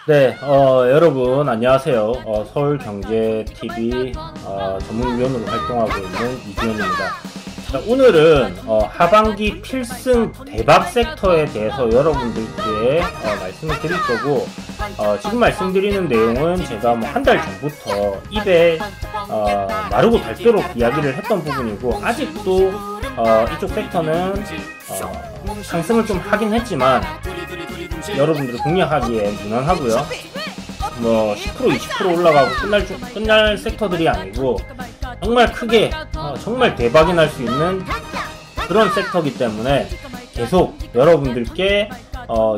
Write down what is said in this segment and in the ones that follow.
네, 여러분 안녕하세요. 서울경제TV 전문위원으로 활동하고 있는 이주현입니다. 자, 오늘은 하반기 필승 대박 섹터에 대해서 여러분들께 말씀을 드릴 거고, 지금 말씀드리는 내용은 제가 뭐 한 달 전부터 입에 마르고 닳도록 이야기를 했던 부분이고, 아직도 이쪽 섹터는 상승을 좀 하긴 했지만 여러분들이 공략하기에 무난하고요. 뭐 10% 20% 올라가고 끝날 섹터들이 아니고 정말 크게 정말 대박이 날 수 있는 그런 섹터이기 때문에 계속 여러분들께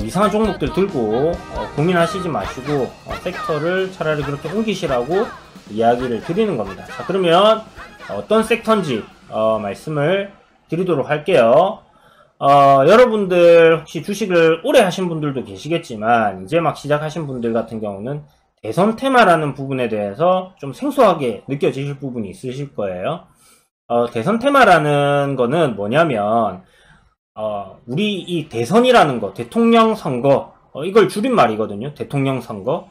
이상한 종목들 들고 고민하시지 마시고 섹터를 차라리 그렇게 옮기시라고 이야기를 드리는 겁니다. 자, 그러면 어떤 섹터인지 말씀을 드리도록 할게요. 여러분들 혹시 주식을 오래 하신 분들도 계시겠지만 이제 막 시작하신 분들 같은 경우는 대선 테마라는 부분에 대해서 좀 생소하게 느껴지실 부분이 있으실 거예요. 대선 테마라는 거는 뭐냐면 우리 이 대선이라는 거, 대통령 선거, 이걸 줄임말이거든요. 대통령 선거.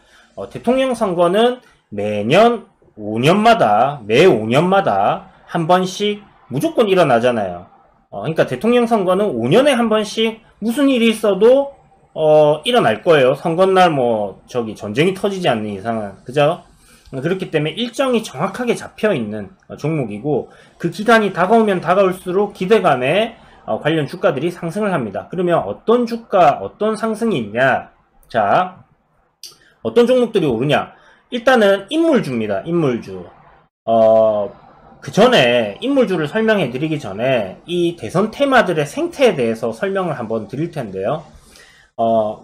대통령 선거는 매년 5년마다, 매 5년마다 한 번씩 무조건 일어나잖아요. 그러니까 대통령 선거는 5년에 한 번씩 무슨 일이 있어도 일어날 거예요. 선거날 뭐 저기 전쟁이 터지지 않는 이상은, 그죠? 그렇기 때문에 일정이 정확하게 잡혀 있는 종목이고, 그 기간이 다가오면 다가올수록 기대감에 관련 주가들이 상승을 합니다. 그러면 어떤 주가, 어떤 상승이 있냐? 자, 어떤 종목들이 오르냐? 일단은 인물주입니다. 인물주. 그 전에 인물주를 설명해 드리기 전에 이 대선 테마들의 생태에 대해서 설명을 한번 드릴 텐데요.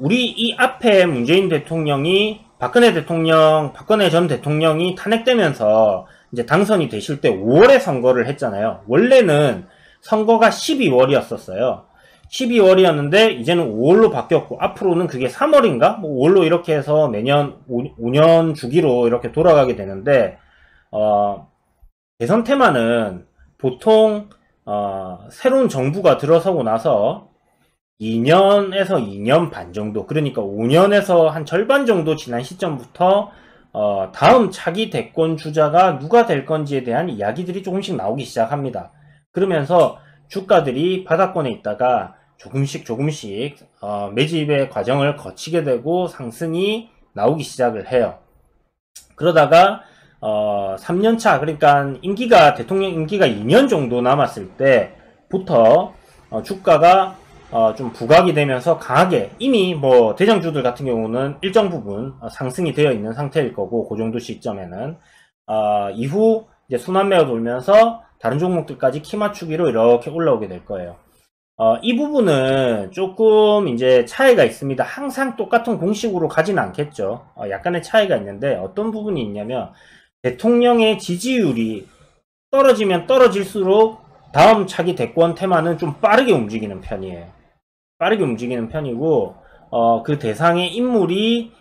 우리 이 앞에 문재인 대통령이 박근혜 전 대통령이 탄핵되면서 이제 당선이 되실 때 5월에 선거를 했잖아요. 원래는 선거가 12월이었었어요. 12월이었는데 이제는 5월로 바뀌었고, 앞으로는 그게 3월인가? 뭐 5월로 이렇게 해서 매년 5년 주기로 이렇게 돌아가게 되는데, 대선 테마는 보통 새로운 정부가 들어서고 나서 2년에서 2년 반 정도, 그러니까 5년에서 한 절반 정도 지난 시점부터 다음 차기 대권 주자가 누가 될 건지에 대한 이야기들이 조금씩 나오기 시작합니다. 그러면서 주가들이 바닥권에 있다가 조금씩 매집의 과정을 거치게 되고 상승이 나오기 시작을 해요. 그러다가 3년차, 그러니까 대통령 임기가 2년 정도 남았을 때부터 주가가 좀 부각이 되면서 강하게, 이미 뭐 대장주들 같은 경우는 일정 부분 상승이 되어 있는 상태일 거고, 그 정도 시점에는 이후 이제 순환매가 돌면서 다른 종목들까지 키 맞추기로 이렇게 올라오게 될 거예요. 이 부분은 조금 이제 차이가 있습니다. 항상 똑같은 공식으로 가지는 않겠죠. 약간의 차이가 있는데, 어떤 부분이 있냐면 대통령의 지지율이 떨어지면 떨어질수록 다음 차기 대권 테마는 좀 빠르게 움직이는 편이에요. 빠르게 움직이는 편이고, 그 대상의 인물이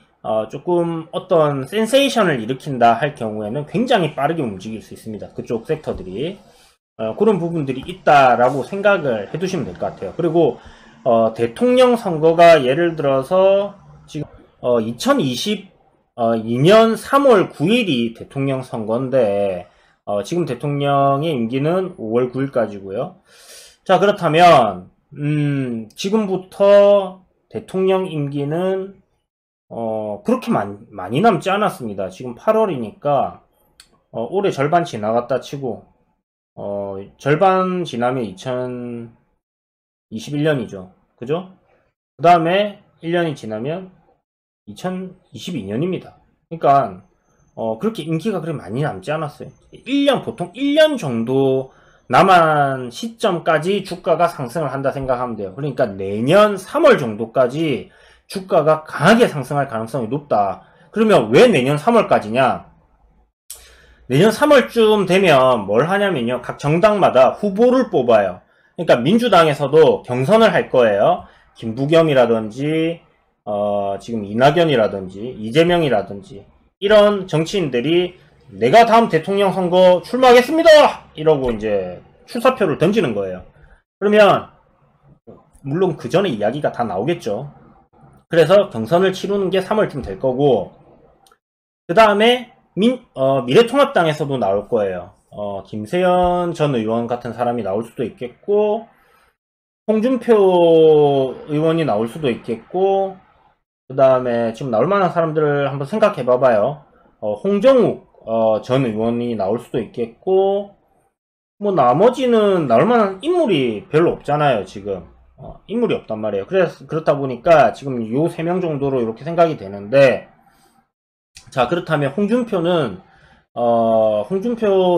조금 어떤 센세이션을 일으킨다 할 경우에는 굉장히 빠르게 움직일 수 있습니다. 그쪽 섹터들이. 그런 부분들이 있다라고 생각을 해두시면 될 것 같아요. 그리고 대통령 선거가 예를 들어서 지금 2022년 3월 9일이 대통령 선거인데, 지금 대통령의 임기는 5월 9일까지고요. 자, 그렇다면 지금부터 대통령 임기는 그렇게 많이 남지 않았습니다. 지금 8월이니까 올해 절반 지나갔다 치고, 절반 지나면 2021년이죠. 그죠? 그 다음에 1년이 지나면 2022년입니다. 그러니까 그렇게 임기가 그렇게 많이 남지 않았어요. 보통 1년 정도 남은 시점까지 주가가 상승을 한다 생각하면 돼요. 그러니까 내년 3월 정도까지 주가가 강하게 상승할 가능성이 높다. 그러면 왜 내년 3월까지냐? 내년 3월쯤 되면 뭘 하냐면요, 각 정당마다 후보를 뽑아요. 그러니까 민주당에서도 경선을 할 거예요. 김부겸이라든지 지금 이낙연이라든지 이재명이라든지 이런 정치인들이 내가 다음 대통령 선거 출마하겠습니다! 이러고 이제 출사표를 던지는 거예요. 그러면 물론 그 전에 이야기가 다 나오겠죠. 그래서 경선을 치르는 게 3월쯤 될 거고, 그 다음에 미래통합당에서도 나올 거예요. 김세연 전 의원 같은 사람이 나올 수도 있겠고, 홍준표 의원이 나올 수도 있겠고, 그 다음에 지금 나올 만한 사람들을 한번 생각해 봐봐요. 홍정욱 전 의원이 나올 수도 있겠고, 뭐 나머지는 나올 만한 인물이 별로 없잖아요, 지금. 인물이 없단 말이에요. 그렇다 보니까 지금 요 3명 정도로 이렇게 생각이 되는데, 자, 그렇다면 홍준표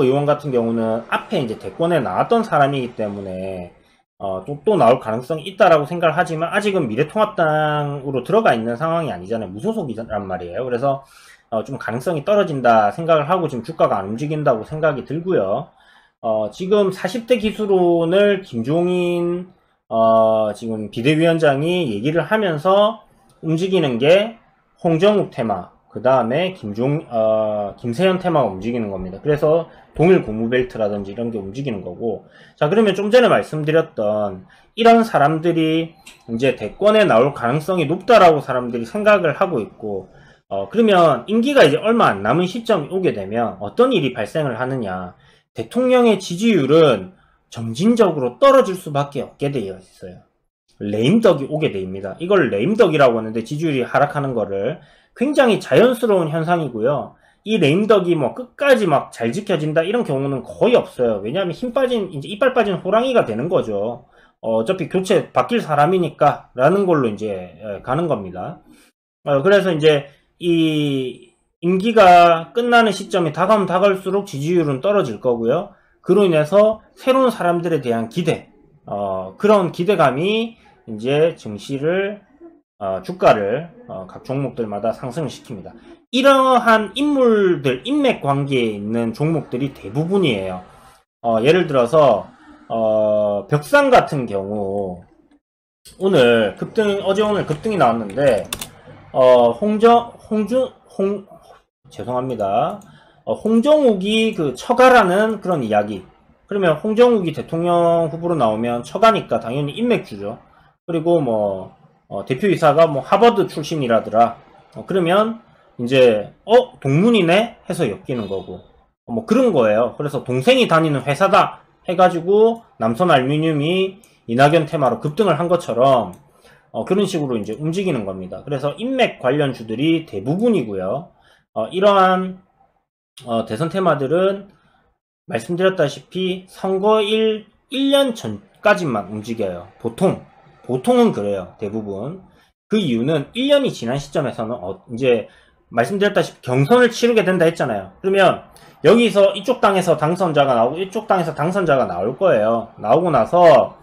의원 같은 경우는 앞에 이제 대권에 나왔던 사람이기 때문에, 또 나올 가능성이 있다라고 생각을 하지만, 아직은 미래통합당으로 들어가 있는 상황이 아니잖아요. 무소속이란 말이에요. 그래서, 좀 가능성이 떨어진다 생각을 하고 지금 주가가 안 움직인다고 생각이 들고요. 지금 40대 기술론을 김종인, 지금 비대위원장이 얘기를 하면서 움직이는 게 홍정욱 테마, 그 다음에 김세현 테마가 움직이는 겁니다. 그래서 동일 고무벨트라든지 이런 게 움직이는 거고. 자, 그러면 좀 전에 말씀드렸던 이런 사람들이 이제 대권에 나올 가능성이 높다라고 사람들이 생각을 하고 있고, 그러면 임기가 이제 얼마 안 남은 시점이 오게 되면 어떤 일이 발생을 하느냐. 대통령의 지지율은 점진적으로 떨어질 수밖에 없게 되어 있어요. 레임덕이 오게 됩니다. 이걸 레임덕이라고 하는데, 지지율이 하락하는 거를 굉장히 자연스러운 현상이고요. 이 레임덕이 뭐 끝까지 막 잘 지켜진다 이런 경우는 거의 없어요. 왜냐하면 이제 이빨 빠진 호랑이가 되는 거죠. 어차피 교체 바뀔 사람이니까 라는 걸로 이제 가는 겁니다. 그래서 이제 이 임기가 끝나는 시점이 다가오면 다가올수록 지지율은 떨어질 거고요. 그로 인해서 새로운 사람들에 대한 기대, 그런 기대감이 이제 증시를, 주가를, 각 종목들마다 상승을 시킵니다. 이러한 인물들, 인맥 관계에 있는 종목들이 대부분이에요. 예를 들어서, 벽상 같은 경우, 어제 오늘 급등이 나왔는데, 죄송합니다. 홍정욱이 처가라는 그런 이야기. 그러면 홍정욱이 대통령 후보로 나오면 처가니까 당연히 인맥주죠. 그리고 뭐, 대표이사가 뭐 하버드 출신이라더라. 그러면 이제, 동문이네? 해서 엮이는 거고. 뭐 그런 거예요. 그래서 동생이 다니는 회사다! 해가지고 남선 알루미늄이 이낙연 테마로 급등을 한 것처럼, 그런 식으로 이제 움직이는 겁니다. 그래서 인맥 관련주들이 대부분이고요. 이러한 대선 테마들은 말씀드렸다시피 선거일 1년 전까지만 움직여요. 보통은 그래요. 대부분. 그 이유는 1년이 지난 시점에서는 이제 말씀드렸다시피 경선을 치르게 된다 했잖아요. 그러면 여기서 이쪽 당에서 당선자가 나오고 이쪽 당에서 당선자가 나올 거예요. 나오고 나서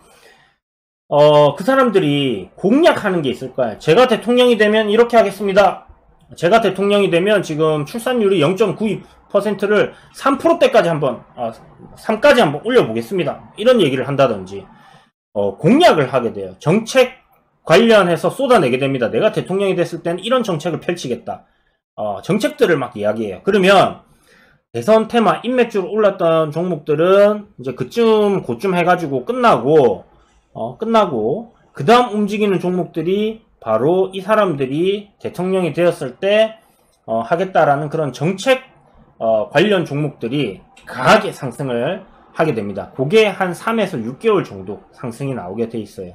그 사람들이 공약하는 게 있을 거예요. 제가 대통령이 되면 이렇게 하겠습니다. 제가 대통령이 되면 지금 출산율이 0.92%를 3%대까지 3까지 한번 올려보겠습니다. 이런 얘기를 한다든지, 공약을 하게 돼요. 정책 관련해서 쏟아내게 됩니다. 내가 대통령이 됐을 땐 이런 정책을 펼치겠다. 정책들을 막 이야기해요. 그러면 대선 테마 인맥주로 올랐던 종목들은 이제 고쯤 해가지고 끝나고 그 다음 움직이는 종목들이 바로 이 사람들이 대통령이 되었을 때 하겠다라는 그런 정책 관련 종목들이 강하게 상승을 하게 됩니다. 그게 한 3에서 6개월 정도 상승이 나오게 돼 있어요.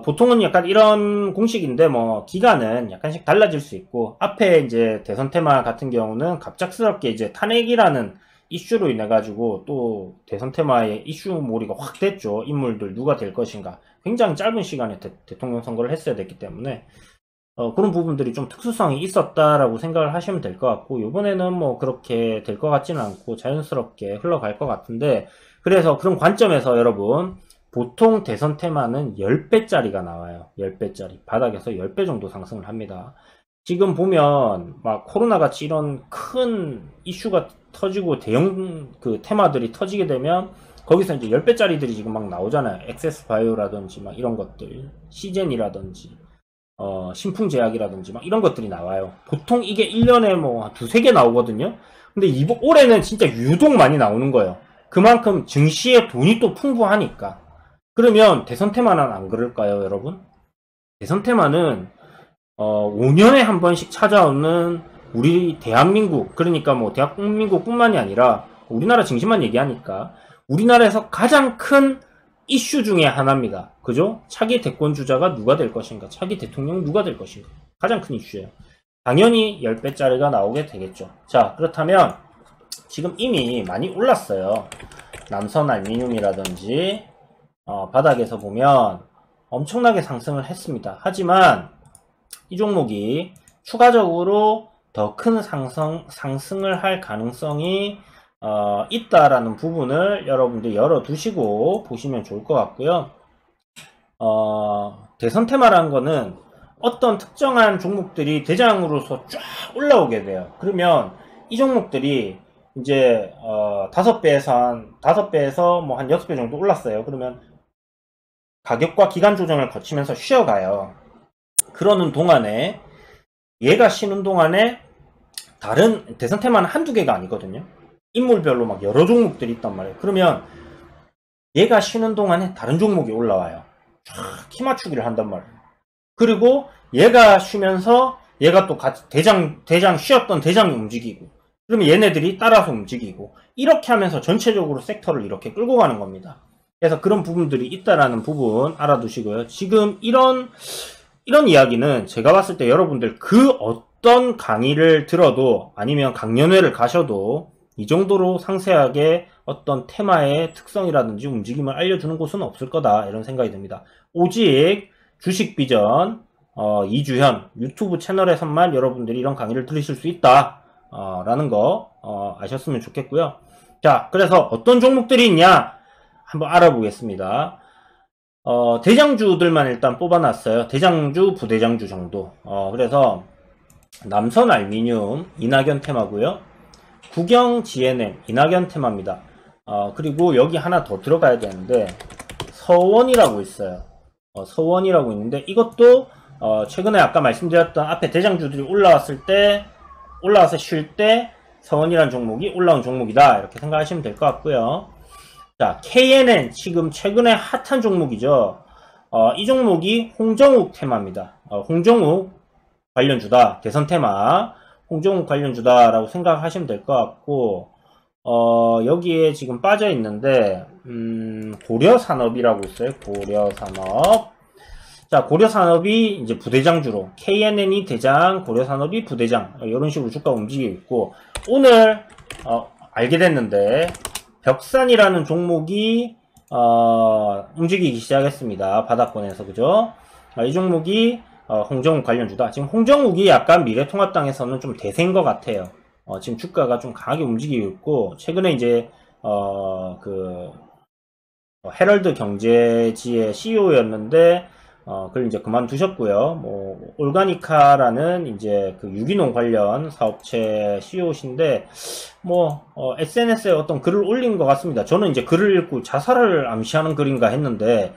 보통은 약간 이런 공식인데 뭐 기간은 약간씩 달라질 수 있고, 앞에 이제 대선 테마 같은 경우는 갑작스럽게 이제 탄핵이라는 이슈로 인해 가지고 또 대선 테마의 이슈 몰이가 확 됐죠. 인물들 누가 될 것인가. 굉장히 짧은 시간에 대통령 선거를 했어야 됐기 때문에 그런 부분들이 좀 특수성이 있었다라고 생각을 하시면 될 것 같고, 이번에는 뭐 그렇게 될 것 같지는 않고 자연스럽게 흘러갈 것 같은데, 그래서 그런 관점에서 여러분, 보통 대선 테마는 10배짜리가 나와요. 10배짜리. 바닥에서 10배 정도 상승을 합니다. 지금 보면 막 코로나 같이 이런 큰 이슈가 터지고 대형 테마들이 터지게 되면 거기서 이제 10배짜리들이 지금 막 나오잖아요. 액세스 바이오라든지 막 이런 것들, 시젠이라든지 신풍제약이라든지 막 이런 것들이 나와요. 보통 이게 1년에 뭐 두세 개 나오거든요. 근데 올해는 진짜 유독 많이 나오는 거예요. 그만큼 증시에 돈이 또 풍부하니까. 그러면 대선 테마는 안 그럴까요, 여러분? 대선 테마는 5년에 한 번씩 찾아오는 우리 대한민국, 그러니까 뭐 대한민국뿐만이 아니라 우리나라 중심만 얘기하니까 우리나라에서 가장 큰 이슈 중에 하나입니다. 그죠? 차기 대권 주자가 누가 될 것인가, 차기 대통령 누가 될 것인가, 가장 큰 이슈예요. 당연히 10배짜리가 나오게 되겠죠. 자, 그렇다면 지금 이미 많이 올랐어요. 남선 알미늄이라든지 바닥에서 보면 엄청나게 상승을 했습니다. 하지만 이 종목이 추가적으로 더 큰 상승을 할 가능성이 있다라는 부분을 여러분들 열어두시고 보시면 좋을 것 같고요. 대선 테마라는 거는 어떤 특정한 종목들이 대장으로서 쫙 올라오게 돼요. 그러면 이 종목들이 이제 5배에서 뭐 한 6배 정도 올랐어요. 그러면 가격과 기간 조정을 거치면서 쉬어가요. 그러는 동안에 얘가 쉬는 동안에 다른 대선 테마는 한두 개가 아니거든요. 인물별로 막 여러 종목들이 있단 말이에요. 그러면 얘가 쉬는 동안에 다른 종목이 올라와요. 쫙 키 맞추기를 한단 말이에요. 그리고 얘가 쉬면서 얘가 또 대장 쉬었던 대장이 움직이고, 그러면 얘네들이 따라서 움직이고, 이렇게 하면서 전체적으로 섹터를 이렇게 끌고 가는 겁니다. 그래서 그런 부분들이 있다라는 부분 알아두시고요. 지금 이런 이야기는 제가 봤을 때 여러분들 그 어떤 강의를 들어도 아니면 강연회를 가셔도 이 정도로 상세하게 어떤 테마의 특성이라든지 움직임을 알려주는 곳은 없을 거다, 이런 생각이 듭니다. 오직 주식비전 이주현 유튜브 채널에서만 여러분들이 이런 강의를 들으실 수 있다 라는 거 아셨으면 좋겠고요. 자, 그래서 어떤 종목들이 있냐 한번 알아보겠습니다. 대장주들만 일단 뽑아놨어요. 대장주, 부대장주 정도. 그래서 남선 알미늄 이낙연 테마고요. 국영 GNM 이낙연 테마입니다. 그리고 여기 하나 더 들어가야 되는데 서원이라고 있어요. 서원이라고 있는데 이것도 최근에 아까 말씀드렸던 앞에 대장주들이 올라와서 쉴 때 서원이라는 종목이 올라온 종목이다, 이렇게 생각하시면 될 것 같고요. 자, KNN 지금 최근에 핫한 종목이죠. 이 종목이 홍정욱 테마입니다. 홍정욱 관련주다, 대선 테마 홍정욱 관련주다라고 생각하시면 될 것 같고, 여기에 지금 빠져 있는데 고려산업이라고 있어요. 고려산업. 자, 고려산업이 이제 부대장주로 KNN이 대장, 고려산업이 부대장, 이런 식으로 주가가 움직이고 있고, 오늘 알게 됐는데 벽산이라는 종목이 움직이기 시작했습니다. 바닥권에서. 그죠? 이 종목이 홍정욱 관련주다. 지금 홍정욱이 약간 미래통합당에서는 좀 대세인 것 같아요. 지금 주가가 좀 강하게 움직이고 있고, 최근에 이제 헤럴드 경제지의 CEO였는데 그걸 이제 그만두셨고요. 뭐 올가니카라는 이제 그 유기농 관련 사업체 CEO신데 SNS에 어떤 글을 올린 것 같습니다. 저는 이제 글을 읽고 자살을 암시하는 글인가 했는데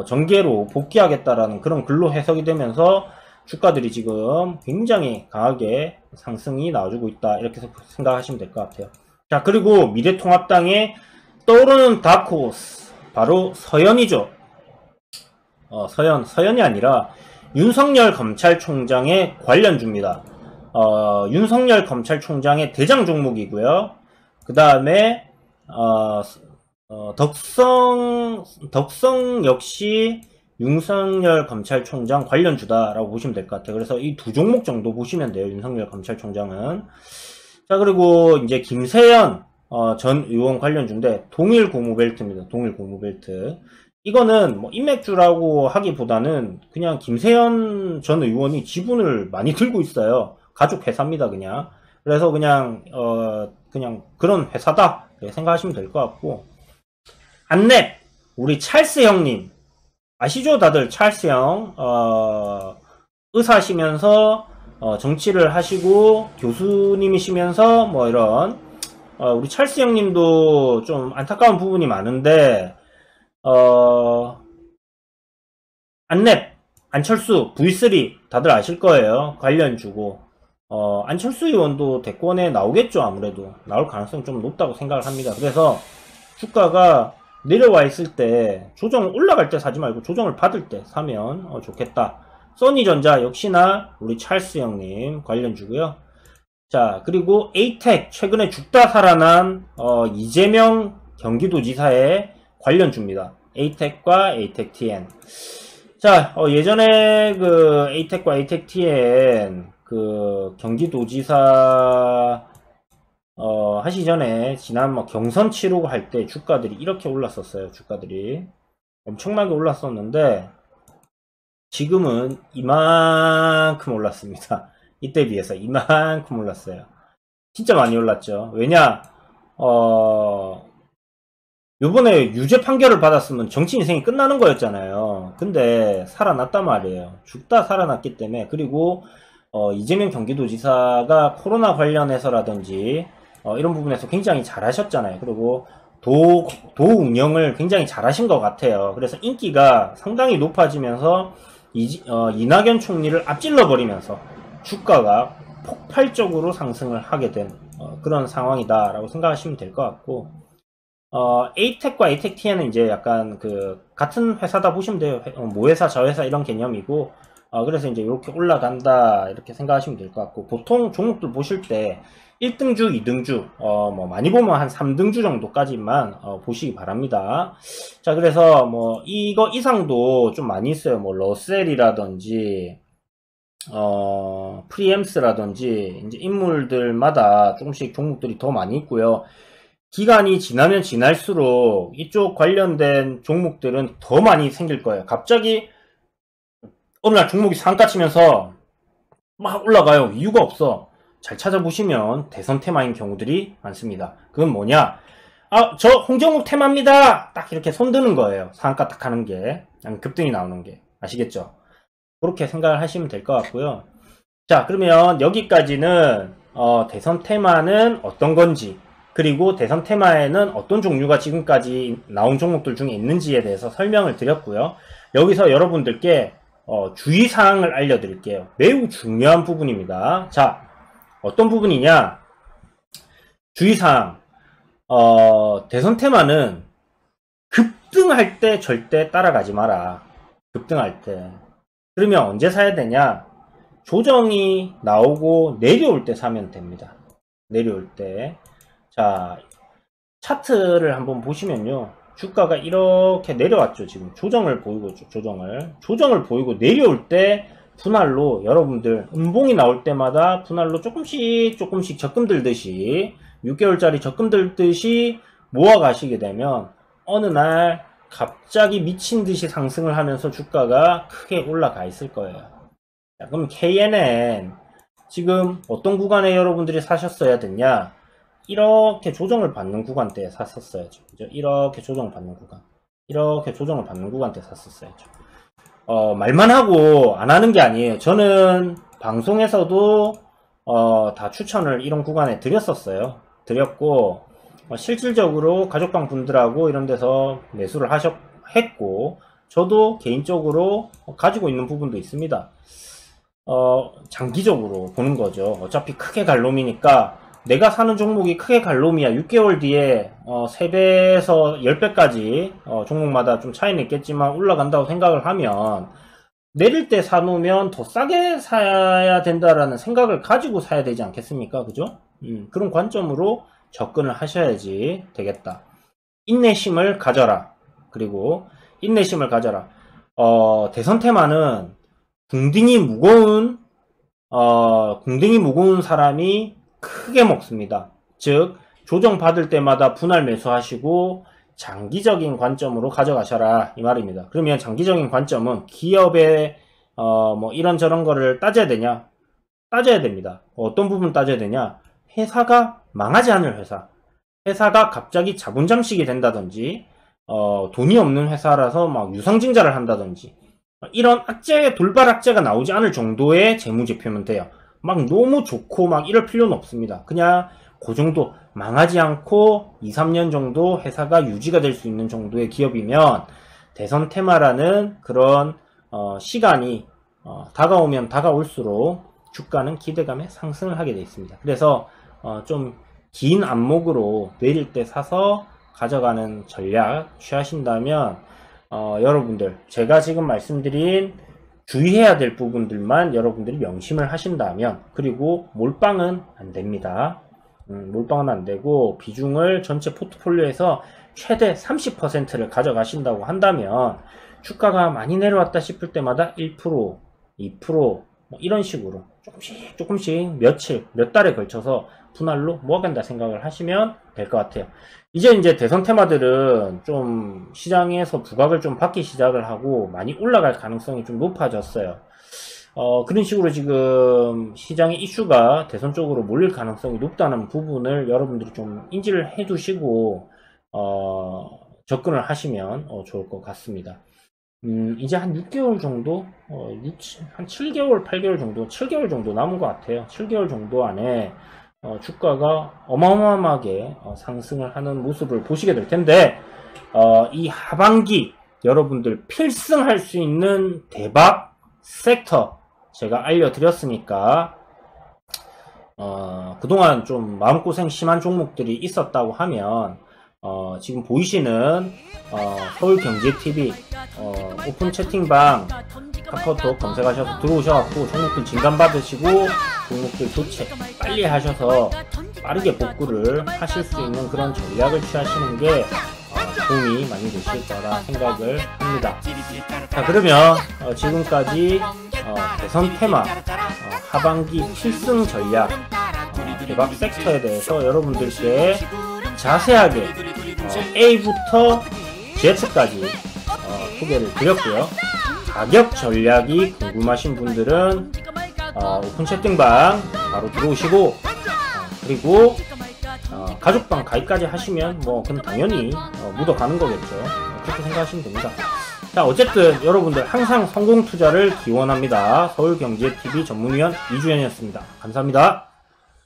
정계로 복귀하겠다라는 그런 글로 해석이 되면서 주가들이 지금 굉장히 강하게 상승이 나와주고 있다, 이렇게 생각하시면 될 것 같아요. 자, 그리고 미래통합당에 떠오르는 다크호스 바로 서현이죠. 서현이 아니라 윤석열 검찰총장의 관련주입니다. 윤석열 검찰총장의 대장 종목이고요. 그 다음에 덕성 역시 윤석열 검찰총장 관련주다라고 보시면 될 것 같아요. 그래서 이 두 종목 정도 보시면 돼요. 윤석열 검찰총장은. 자, 그리고 이제 김세연 전 의원 관련주인데 동일 고무벨트입니다. 동일 고무벨트. 이거는 인맥주라고 하기보다는 그냥 김세연 전 의원이 지분을 많이 들고 있어요. 가족 회사입니다, 그냥. 그래서 그냥 그런 회사다, 생각하시면 될 것 같고, 안랩 우리 찰스 형님 아시죠? 다들 찰스 형 의사시면서 정치를 하시고 교수님이시면서 이런 우리 찰스 형님도 좀 안타까운 부분이 많은데 안랩 안철수 V3 다들 아실 거예요. 관련주고 안철수 의원도 대권에 나오겠죠. 아무래도 나올 가능성이 좀 높다고 생각을 합니다. 그래서 주가가 내려와 있을 때 조정 올라갈 때 사지 말고 조정을 받을 때 사면 좋겠다. 써니전자 역시나 우리 찰스 형님 관련주고요. 자, 그리고 에이텍 최근에 죽다 살아난 이재명 경기도지사의 관련주입니다. 에이텍과 에이텍TN. 자, 예전에 그 에이텍과 에이텍TN 그 경기도지사 하시 전에 지난 뭐 경선 치르고 할 때 주가들이 이렇게 올랐었어요. 주가들이 엄청나게 올랐었는데 지금은 이만큼 올랐습니다. 이때 비해서 이만큼 올랐어요. 진짜 많이 올랐죠. 왜냐 요번에 유죄 판결을 받았으면 정치 인생이 끝나는 거였잖아요. 근데 살아났단 말이에요. 죽다 살아났기 때문에. 그리고 이재명 경기도지사가 코로나 관련해서라든지 이런 부분에서 굉장히 잘하셨잖아요. 그리고 도 운영을 굉장히 잘하신 것 같아요. 그래서 인기가 상당히 높아지면서 이낙연 총리를 앞질러 버리면서 주가가 폭발적으로 상승을 하게 된 그런 상황이다라고 생각하시면 될 것 같고, 에이텍과 에이텍TN은 이제 약간 그 같은 회사다 보시면 돼요. 모회사, 저회사 이런 개념이고, 그래서 이제 이렇게 올라간다 이렇게 생각하시면 될 것 같고, 보통 종목들 보실 때 1등주, 2등주, 뭐 많이 보면 한 3등주 정도까지만 보시기 바랍니다. 자, 그래서 뭐 이거 이상도 좀 많이 있어요. 뭐 러셀이라든지 프리엠스라든지 이제 인물들마다 조금씩 종목들이 더 많이 있고요. 기간이 지나면 지날수록 이쪽 관련된 종목들은 더 많이 생길 거예요. 갑자기 어느 날 종목이 상가 치면서 막 올라가요. 이유가 없어. 잘 찾아보시면 대선 테마인 경우들이 많습니다. 그건 뭐냐? 저 홍정욱 테마입니다. 딱 이렇게 손드는 거예요. 상한가 딱 하는 게, 급등이 나오는 게. 아시겠죠? 그렇게 생각을 하시면 될 것 같고요. 자, 그러면 여기까지는 대선 테마는 어떤 건지, 그리고 대선 테마에는 어떤 종류가 지금까지 나온 종목들 중에 있는지에 대해서 설명을 드렸고요. 여기서 여러분들께 주의사항을 알려드릴게요. 매우 중요한 부분입니다. 자, 어떤 부분이냐? 주의사항. 대선 테마는 급등할 때 절대 따라가지 마라. 급등할 때. 그러면 언제 사야 되냐? 조정이 나오고 내려올 때 사면 됩니다. 내려올 때. 자, 차트를 한번 보시면요. 주가가 이렇게 내려왔죠. 지금 조정을 보이고 있죠. 조정을 보이고 내려올 때 분할로 여러분들 음봉이 나올 때마다 분할로 조금씩 적금 들듯이 6개월짜리 적금 들듯이 모아 가시게 되면 어느 날 갑자기 미친 듯이 상승을 하면서 주가가 크게 올라가 있을 거예요. 자, 그럼 KNN 지금 어떤 구간에 여러분들이 사셨어야 됐냐? 이렇게 조정을 받는 구간대에 샀었어야죠. 그죠? 이렇게 조정을 받는 구간. 이렇게 조정을 받는 구간대에 샀었어야죠. 말만 하고 안 하는 게 아니에요. 저는 방송에서도 다 추천을 이런 구간에 드렸었어요. 드렸고 실질적으로 가족방 분들하고 이런 데서 매수를 했고 저도 개인적으로 가지고 있는 부분도 있습니다. 장기적으로 보는 거죠. 어차피 크게 갈 놈이니까 내가 사는 종목이 크게 갈 놈이야. 6개월 뒤에 3배에서 10배까지 종목마다 좀 차이는 있겠지만 올라간다고 생각을 하면 내릴 때 사놓으면 더 싸게 사야 된다라는 생각을 가지고 사야 되지 않겠습니까? 그죠? 그런 관점으로 접근을 하셔야지 되겠다. 인내심을 가져라. 그리고 인내심을 가져라. 대선 테마는 궁딩이 무거운 사람이 크게 먹습니다. 즉 조정 받을 때마다 분할 매수하시고 장기적인 관점으로 가져가셔라 이 말입니다. 그러면 장기적인 관점은 기업의 뭐 이런저런 거를 따져야 되냐? 따져야 됩니다. 어떤 부분 따져야 되냐? 회사가 망하지 않을 회사, 회사가 갑자기 자본 잠식이 된다든지 돈이 없는 회사라서 막 유상증자를 한다든지 이런 돌발 악재가 나오지 않을 정도의 재무제표면 돼요. 막 너무 좋고 막 이럴 필요는 없습니다. 그냥 그 정도 망하지 않고 2, 3년 정도 회사가 유지가 될 수 있는 정도의 기업이면 대선 테마라는 그런 시간이 다가오면 다가올수록 주가는 기대감에 상승을 하게 되어 있습니다. 그래서 좀 긴 안목으로 내릴 때 사서 가져가는 전략 취하신다면 여러분들 제가 지금 말씀드린 주의해야 될 부분들만 여러분들이 명심을 하신다면, 그리고 몰빵은 안 됩니다. 몰빵은 안 되고 비중을 전체 포트폴리오에서 최대 30%를 가져가신다고 한다면 주가가 많이 내려왔다 싶을 때마다 1%, 2%, 뭐 이런 식으로 조금씩 며칠, 몇 달에 걸쳐서 분할로 모아간다 생각을 하시면 될 것 같아요. 이제 대선 테마들은 좀 시장에서 부각을 좀 받기 시작을 하고 많이 올라갈 가능성이 좀 높아졌어요. 그런 식으로 지금 시장의 이슈가 대선 쪽으로 몰릴 가능성이 높다는 부분을 여러분들이 좀 인지를 해 두시고 접근을 하시면 좋을 것 같습니다. 이제 한 6개월 정도, 한 7개월, 8개월 정도, 7개월 정도 남은 것 같아요. 7개월 정도 안에 주가가 어마어마하게 상승을 하는 모습을 보시게 될 텐데, 이 하반기 여러분들 필승할 수 있는 대박 섹터 제가 알려드렸으니까, 그동안 좀 마음고생 심한 종목들이 있었다고 하면, 지금 보이시는 서울경제TV 오픈 채팅방 카카오톡 검색하셔서 들어오셔갖고 종목들 진단받으시고 종목들 교체 빨리 하셔서 빠르게 복구를 하실 수 있는 그런 전략을 취하시는 게 도움이 많이 되실 거라 생각을 합니다. 자, 그러면 지금까지 대선 테마 하반기 필승 전략 대박 섹터에 대해서 여러분들께 자세하게 A부터 Z까지 소개를 드렸고요. 가격 전략이 궁금하신 분들은 오픈 채팅방 바로 들어오시고, 그리고 가족방 가입까지 하시면 뭐 그럼 당연히 묻어가는 거겠죠. 그렇게 생각하시면 됩니다. 자, 어쨌든 여러분들 항상 성공 투자를 기원합니다. 서울경제TV 전문위원 이주연이었습니다. 감사합니다.